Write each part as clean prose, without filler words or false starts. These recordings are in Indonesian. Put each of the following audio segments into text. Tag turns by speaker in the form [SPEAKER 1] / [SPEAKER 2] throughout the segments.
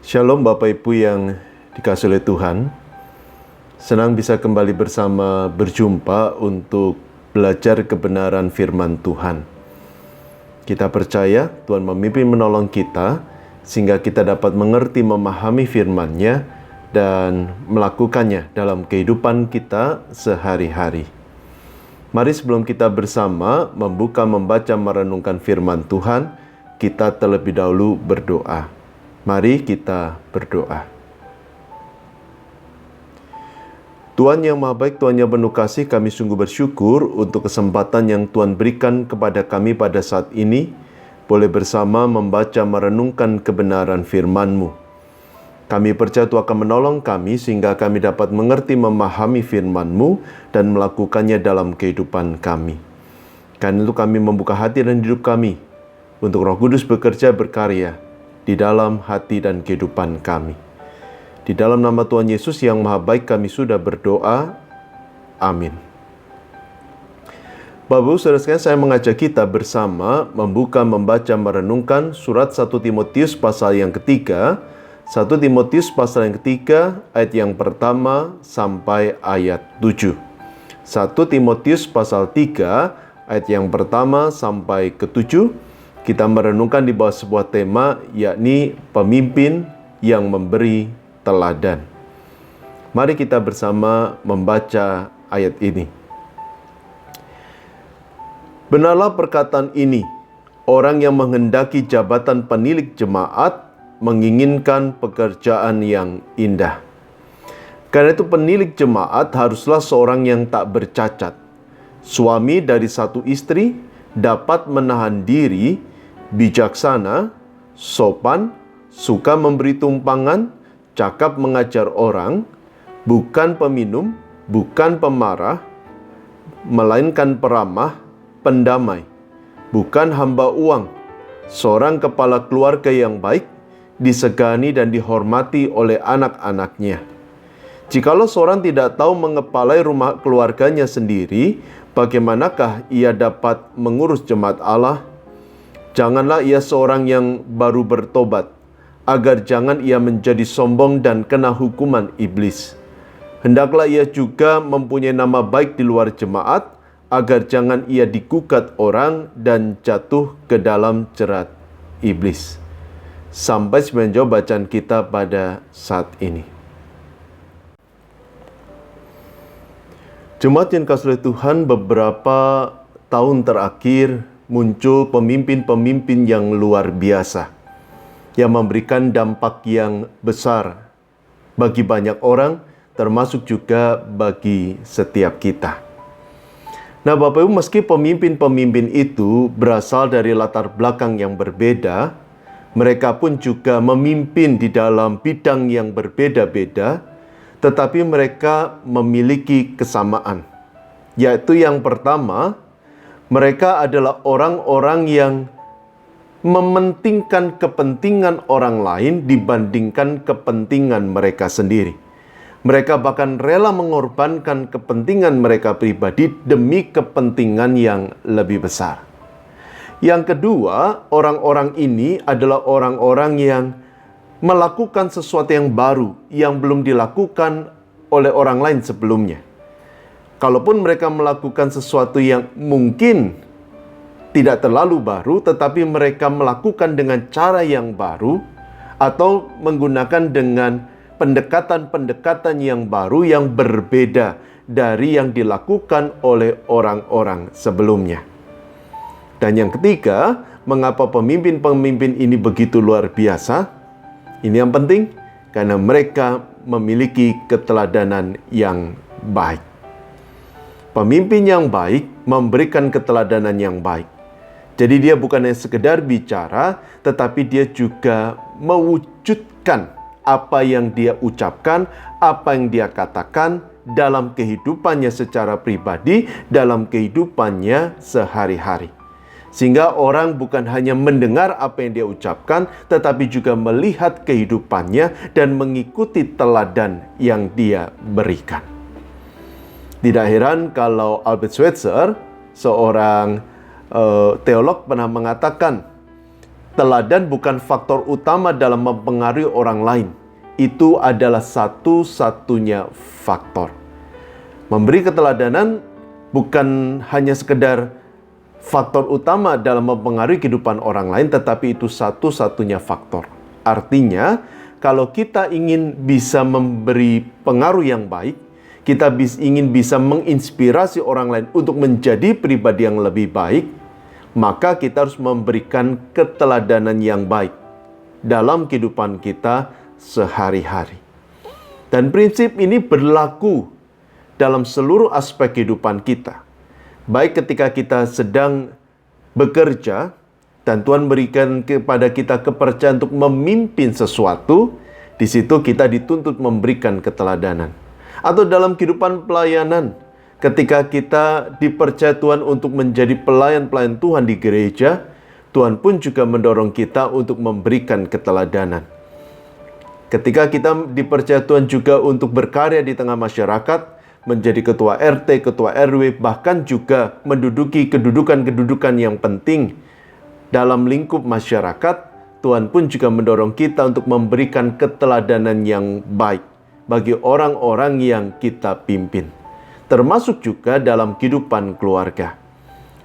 [SPEAKER 1] Shalom Bapak Ibu yang dikasihi oleh Tuhan. Senang bisa kembali berjumpa untuk belajar kebenaran firman Tuhan. Kita percaya Tuhan memimpin menolong kita sehingga kita dapat mengerti, memahami firman-Nya dan melakukannya dalam kehidupan kita sehari-hari. Mari sebelum kita bersama membaca, merenungkan firman Tuhan, kita terlebih dahulu berdoa. Mari kita berdoa. Tuhan yang Maha Baik, Tuhan yang penuh kasih, kami sungguh bersyukur untuk kesempatan yang Tuhan berikan kepada kami pada saat ini, boleh bersama membaca, merenungkan kebenaran firman-Mu. Kami percaya Tuhan akan menolong kami sehingga kami dapat mengerti, memahami firman-Mu dan melakukannya dalam kehidupan kami. Karena itu kami membuka hati dan hidup kami untuk Roh Kudus bekerja, berkarya di dalam hati dan kehidupan kami. Di dalam nama Tuhan Yesus yang Maha Baik kami sudah berdoa. Amin. Bapak Ibu Saudara sekalian, saya mengajak kita bersama membuka, membaca, merenungkan surat 1 Timotius pasal yang ketiga. 1 Timotius pasal yang ketiga ayat yang pertama sampai ayat 7. 1 Timotius pasal 3 ayat yang pertama sampai ke-7. Kita merenungkan di bawah sebuah tema, yakni pemimpin yang memberi teladan. Mari kita bersama membaca ayat ini. Benarlah perkataan ini, orang yang menghendaki jabatan penilik jemaat menginginkan pekerjaan yang indah. Karena itu penilik jemaat haruslah seorang yang tak bercacat, suami dari satu istri, dapat menahan diri, bijaksana, sopan, suka memberi tumpangan, cakap mengajar orang, bukan peminum, bukan pemarah, melainkan peramah, pendamai, bukan hamba uang, seorang kepala keluarga yang baik, disegani dan dihormati oleh anak-anaknya. Jikalau seorang tidak tahu mengepalai rumah keluarganya sendiri, bagaimanakah ia dapat mengurus jemaat Allah? Janganlah ia seorang yang baru bertobat, agar jangan ia menjadi sombong dan kena hukuman iblis. Hendaklah ia juga mempunyai nama baik di luar jemaat, agar jangan ia digugat orang dan jatuh ke dalam jerat iblis. Sampai semenjauh bacaan kita pada saat ini. Jemaat yang dikasihi Tuhan, beberapa tahun terakhir muncul pemimpin-pemimpin yang luar biasa yang memberikan dampak yang besar bagi banyak orang, termasuk juga bagi setiap kita. Nah, Bapak Ibu, meski pemimpin-pemimpin itu berasal dari latar belakang yang berbeda, mereka pun juga memimpin di dalam bidang yang berbeda-beda, tetapi mereka memiliki kesamaan, yaitu yang pertama, mereka adalah orang-orang yang mementingkan kepentingan orang lain dibandingkan kepentingan mereka sendiri. Mereka bahkan rela mengorbankan kepentingan mereka pribadi demi kepentingan yang lebih besar. Yang kedua, orang-orang ini adalah orang-orang yang melakukan sesuatu yang baru yang belum dilakukan oleh orang lain sebelumnya. Kalaupun mereka melakukan sesuatu yang mungkin tidak terlalu baru, tetapi mereka melakukan dengan cara yang baru atau menggunakan dengan pendekatan-pendekatan yang baru yang berbeda dari yang dilakukan oleh orang-orang sebelumnya. Dan yang ketiga, mengapa pemimpin-pemimpin ini begitu luar biasa? Ini yang penting, karena mereka memiliki keteladanan yang baik. Pemimpin yang baik memberikan keteladanan yang baik. Jadi dia bukan hanya sekedar bicara, tetapi dia juga mewujudkan apa yang dia ucapkan, apa yang dia katakan dalam kehidupannya secara pribadi, dalam kehidupannya sehari-hari. Sehingga orang bukan hanya mendengar apa yang dia ucapkan, tetapi juga melihat kehidupannya dan mengikuti teladan yang dia berikan. Tidak heran kalau Albert Schweitzer, seorang teolog, pernah mengatakan, Teladan bukan faktor utama dalam mempengaruhi orang lain. Itu adalah satu-satunya faktor. Memberi keteladanan bukan hanya sekedar faktor utama dalam mempengaruhi kehidupan orang lain, tetapi itu satu-satunya faktor. Artinya, kalau kita ingin bisa memberi pengaruh yang baik, kita ingin bisa menginspirasi orang lain untuk menjadi pribadi yang lebih baik, maka kita harus memberikan keteladanan yang baik dalam kehidupan kita sehari-hari. Dan prinsip ini berlaku dalam seluruh aspek kehidupan kita. Baik ketika kita sedang bekerja, dan Tuhan berikan kepada kita kepercayaan untuk memimpin sesuatu, di situ kita dituntut memberikan keteladanan. Atau dalam kehidupan pelayanan, ketika kita dipercaya Tuhan untuk menjadi pelayan-pelayan Tuhan di gereja, Tuhan pun juga mendorong kita untuk memberikan keteladanan. Ketika kita dipercaya Tuhan juga untuk berkarya di tengah masyarakat, menjadi ketua RT, ketua RW, bahkan juga menduduki kedudukan-kedudukan yang penting dalam lingkup masyarakat, Tuhan pun juga mendorong kita untuk memberikan keteladanan yang baik bagi orang-orang yang kita pimpin. Termasuk juga dalam kehidupan keluarga.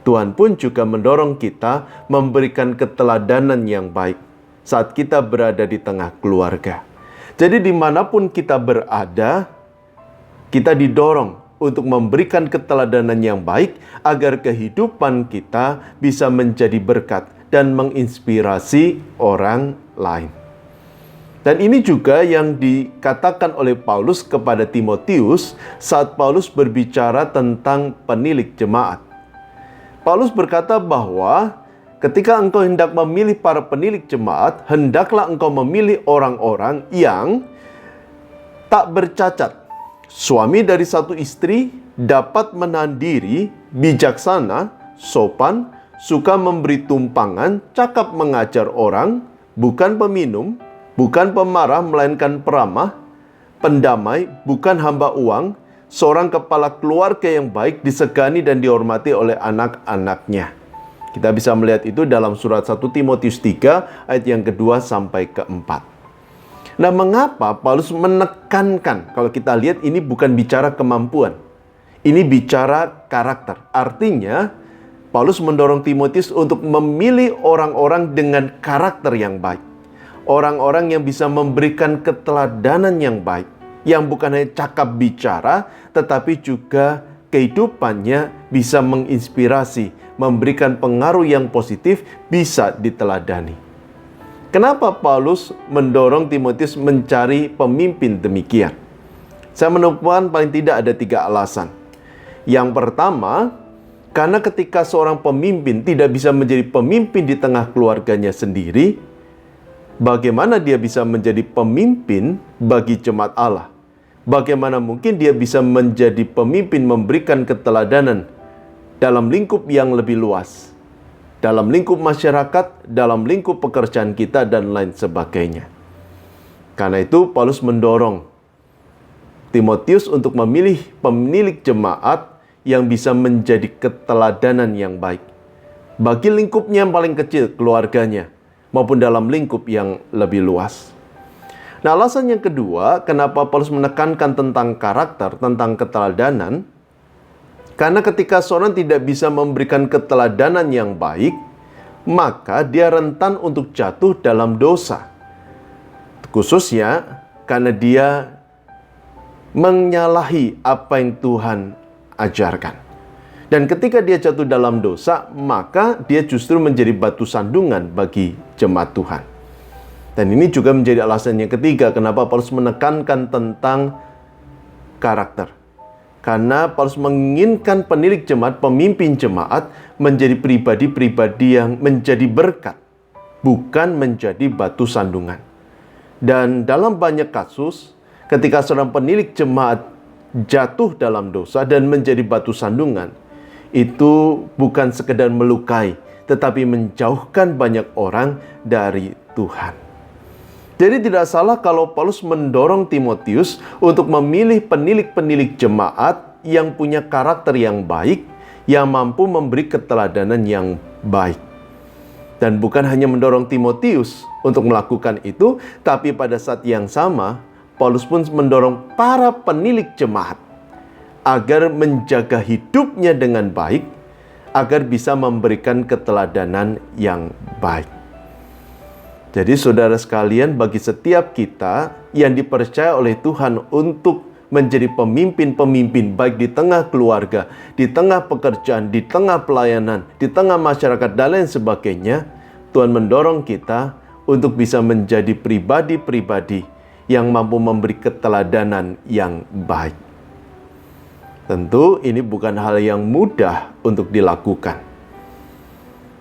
[SPEAKER 1] Tuhan pun juga mendorong kita memberikan keteladanan yang baik saat kita berada di tengah keluarga. Jadi dimanapun kita berada, kita didorong untuk memberikan keteladanan yang baik agar kehidupan kita bisa menjadi berkat dan menginspirasi orang lain. Dan ini juga yang dikatakan oleh Paulus kepada Timotius saat Paulus berbicara tentang penilik jemaat. Paulus berkata bahwa ketika engkau hendak memilih para penilik jemaat, hendaklah engkau memilih orang-orang yang tak bercacat, suami dari satu istri, dapat menahan diri, bijaksana, sopan, suka memberi tumpangan, cakap mengajar orang, bukan peminum, bukan pemarah melainkan peramah, pendamai, bukan hamba uang, seorang kepala keluarga yang baik, disegani dan dihormati oleh anak-anaknya. Kita bisa melihat itu dalam surat 1 Timotius 3 ayat yang kedua sampai keempat. Nah, mengapa Paulus menekankan, kalau kita lihat ini bukan bicara kemampuan, ini bicara karakter. Artinya, Paulus mendorong Timotius untuk memilih orang-orang dengan karakter yang baik. Orang-orang yang bisa memberikan keteladanan yang baik, yang bukan hanya cakap bicara, tetapi juga kehidupannya bisa menginspirasi, memberikan pengaruh yang positif, bisa diteladani. Kenapa Paulus mendorong Timotius mencari pemimpin demikian? Saya menemukan paling tidak ada 3 alasan. Yang pertama, karena ketika seorang pemimpin tidak bisa menjadi pemimpin di tengah keluarganya sendiri, bagaimana dia bisa menjadi pemimpin bagi jemaat Allah? Bagaimana mungkin dia bisa menjadi pemimpin memberikan keteladanan dalam lingkup yang lebih luas, dalam lingkup masyarakat, dalam lingkup pekerjaan kita, dan lain sebagainya. Karena itu Paulus mendorong Timotius untuk memilih pemilik jemaat yang bisa menjadi keteladanan yang baik bagi lingkupnya yang paling kecil, keluarganya, maupun dalam lingkup yang lebih luas. Nah, alasan yang kedua, kenapa Paulus menekankan tentang karakter, tentang keteladanan, karena ketika seorang tidak bisa memberikan keteladanan yang baik, maka dia rentan untuk jatuh dalam dosa. Khususnya karena dia menyalahi apa yang Tuhan ajarkan. Dan ketika dia jatuh dalam dosa, maka dia justru menjadi batu sandungan bagi jemaat Tuhan. Dan ini juga menjadi alasan yang ketiga kenapa Paulus menekankan tentang karakter. Karena Paulus menginginkan penilik jemaat, pemimpin jemaat, menjadi pribadi-pribadi yang menjadi berkat, bukan menjadi batu sandungan. Dan dalam banyak kasus, ketika seorang penilik jemaat jatuh dalam dosa dan menjadi batu sandungan, itu bukan sekedar melukai, tetapi menjauhkan banyak orang dari Tuhan. Jadi tidak salah kalau Paulus mendorong Timotius untuk memilih penilik-penilik jemaat yang punya karakter yang baik, yang mampu memberi keteladanan yang baik. Dan bukan hanya mendorong Timotius untuk melakukan itu, tapi pada saat yang sama, Paulus pun mendorong para penilik jemaat agar menjaga hidupnya dengan baik, agar bisa memberikan keteladanan yang baik. Jadi saudara sekalian, bagi setiap kita yang dipercaya oleh Tuhan untuk menjadi pemimpin-pemimpin baik di tengah keluarga, di tengah pekerjaan, di tengah pelayanan, di tengah masyarakat dan lain sebagainya, Tuhan mendorong kita untuk bisa menjadi pribadi-pribadi yang mampu memberi keteladanan yang baik. Tentu ini bukan hal yang mudah untuk dilakukan.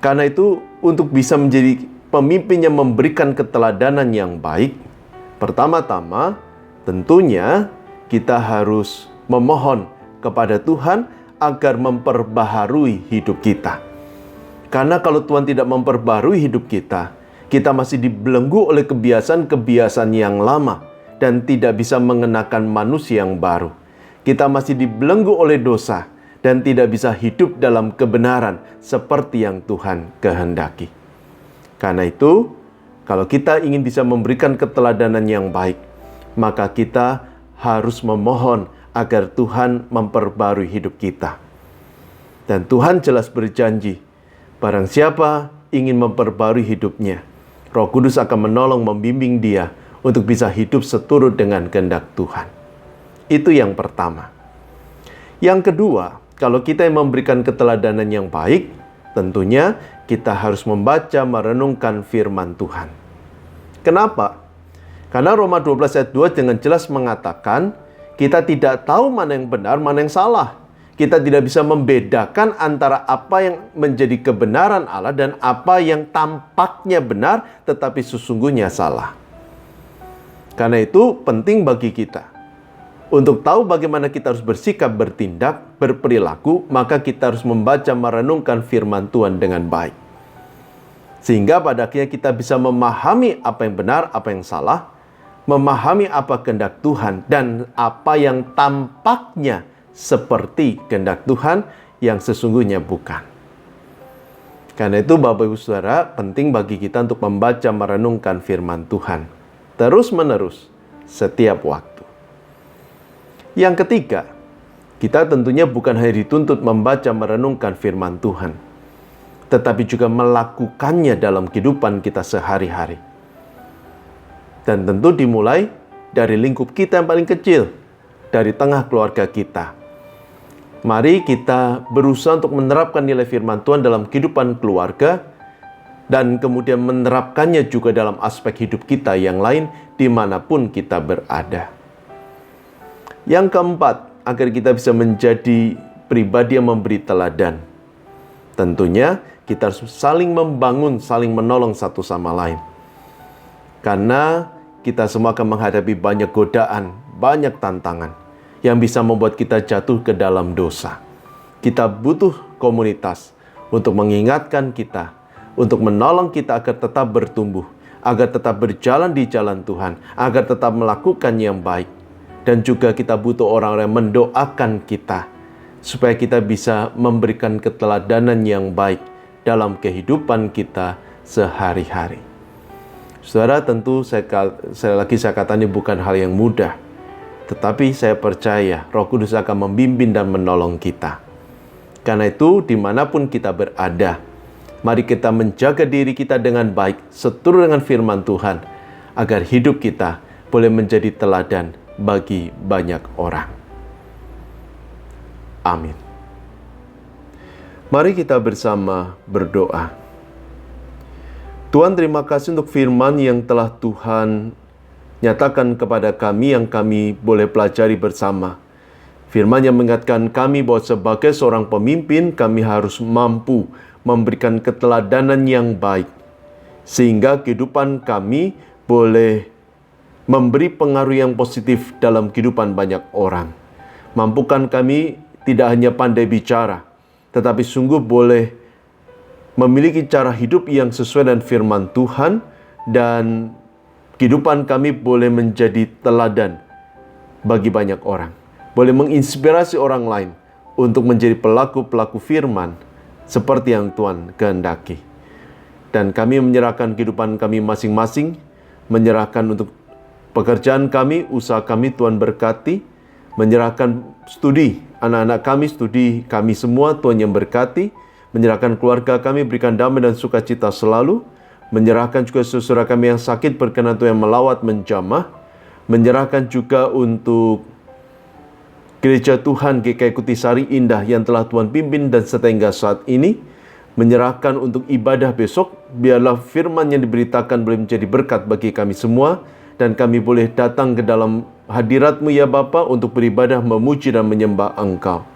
[SPEAKER 1] Karena itu, untuk bisa menjadi pemimpin yang memberikan keteladanan yang baik, pertama-tama tentunya kita harus memohon kepada Tuhan agar memperbaharui hidup kita. Karena kalau Tuhan tidak memperbaharui hidup kita, kita masih dibelenggu oleh kebiasaan-kebiasaan yang lama dan tidak bisa mengenakan manusia yang baru. Kita masih dibelenggu oleh dosa dan tidak bisa hidup dalam kebenaran seperti yang Tuhan kehendaki. Karena itu, kalau kita ingin bisa memberikan keteladanan yang baik, maka kita harus memohon agar Tuhan memperbarui hidup kita. Dan Tuhan jelas berjanji, barang siapa ingin memperbarui hidupnya, Roh Kudus akan menolong membimbing dia untuk bisa hidup seturut dengan kehendak Tuhan. Itu yang pertama. Yang kedua, kalau kita yang memberikan keteladanan yang baik, tentunya kita harus membaca, merenungkan firman Tuhan. Kenapa? Karena Roma 12 ayat 2 dengan jelas mengatakan, kita tidak tahu mana yang benar, mana yang salah. Kita tidak bisa membedakan antara apa yang menjadi kebenaran Allah dan apa yang tampaknya benar, tetapi sesungguhnya salah. Karena itu penting bagi kita untuk tahu bagaimana kita harus bersikap, bertindak, berperilaku, maka kita harus membaca, merenungkan firman Tuhan dengan baik. Sehingga pada akhirnya kita bisa memahami apa yang benar, apa yang salah, memahami apa kehendak Tuhan, dan apa yang tampaknya seperti kehendak Tuhan yang sesungguhnya bukan. Karena itu Bapak Ibu Saudara, penting bagi kita untuk membaca, merenungkan firman Tuhan terus-menerus setiap waktu. Yang ketiga, kita tentunya bukan hanya dituntut membaca, merenungkan firman Tuhan, tetapi juga melakukannya dalam kehidupan kita sehari-hari. Dan tentu dimulai dari lingkup kita yang paling kecil, dari tengah keluarga kita. Mari kita berusaha untuk menerapkan nilai firman Tuhan dalam kehidupan keluarga, dan kemudian menerapkannya juga dalam aspek hidup kita yang lain dimanapun kita berada. Yang keempat, agar kita bisa menjadi pribadi yang memberi teladan. Tentunya kita harus saling membangun, saling menolong satu sama lain. Karena kita semua akan menghadapi banyak godaan, banyak tantangan yang bisa membuat kita jatuh ke dalam dosa. Kita butuh komunitas untuk mengingatkan kita, untuk menolong kita agar tetap bertumbuh, agar tetap berjalan di jalan Tuhan, agar tetap melakukan yang baik. Dan juga kita butuh orang-orang yang mendoakan kita, supaya kita bisa memberikan keteladanan yang baik dalam kehidupan kita sehari-hari. Saudara, tentu saya katakan ini bukan hal yang mudah. Tetapi saya percaya Roh Kudus akan membimbing dan menolong kita. Karena itu, dimanapun kita berada, mari kita menjaga diri kita dengan baik, seturut dengan firman Tuhan, agar hidup kita boleh menjadi teladan bagi banyak orang. Amin. Mari kita bersama berdoa. Tuhan, terima kasih untuk firman yang telah Tuhan nyatakan kepada kami, yang kami boleh pelajari bersama. Firman yang mengingatkan kami bahwa sebagai seorang pemimpin, kami harus mampu memberikan keteladanan yang baik, sehingga kehidupan kami boleh memberi pengaruh yang positif dalam kehidupan banyak orang. Mampukan kami tidak hanya pandai bicara, tetapi sungguh boleh memiliki cara hidup yang sesuai dengan firman Tuhan, dan kehidupan kami boleh menjadi teladan bagi banyak orang. Boleh menginspirasi orang lain untuk menjadi pelaku-pelaku firman seperti yang Tuhan kehendaki. Dan kami menyerahkan kehidupan kami masing-masing, menyerahkan untuk pekerjaan kami, usaha kami, Tuhan berkati, menyerahkan studi anak-anak kami, studi kami semua, Tuhan yang berkati, menyerahkan keluarga kami, berikan damai dan sukacita selalu, menyerahkan juga saudara kami yang sakit, berkenan Tuhan yang melawat, menjamah, menyerahkan juga untuk Gereja Tuhan GKI Kutisari Indah yang telah Tuhan pimpin dan sehingga saat ini, menyerahkan untuk ibadah besok, biarlah firman yang diberitakan boleh menjadi berkat bagi kami semua, dan kami boleh datang ke dalam hadirat-Mu ya Bapa untuk beribadah, memuji dan menyembah Engkau.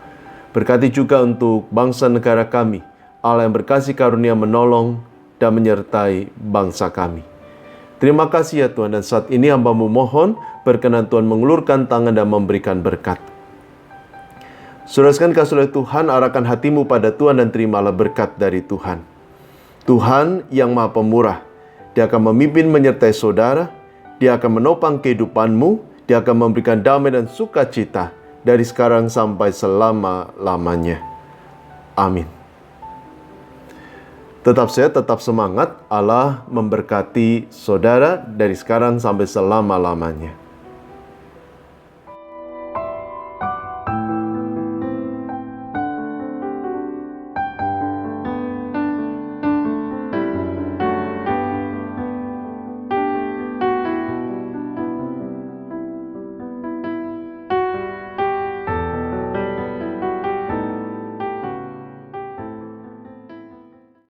[SPEAKER 1] Berkati juga untuk bangsa negara kami, Allah yang berkasih karunia menolong dan menyertai bangsa kami. Terima kasih ya Tuhan, dan saat ini hamba-Mu mohon, berkenan Tuhan mengulurkan tangan dan memberikan berkat. Saudara kasih Tuhan, arahkan hatimu pada Tuhan dan terimalah berkat dari Tuhan. Tuhan yang Maha Pemurah, Dia akan memimpin menyertai saudara, Dia akan menopang kehidupanmu, Dia akan memberikan damai dan sukacita dari sekarang sampai selama-lamanya. Amin. Tetap sehat, tetap semangat. Allah memberkati saudara dari sekarang sampai selama-lamanya.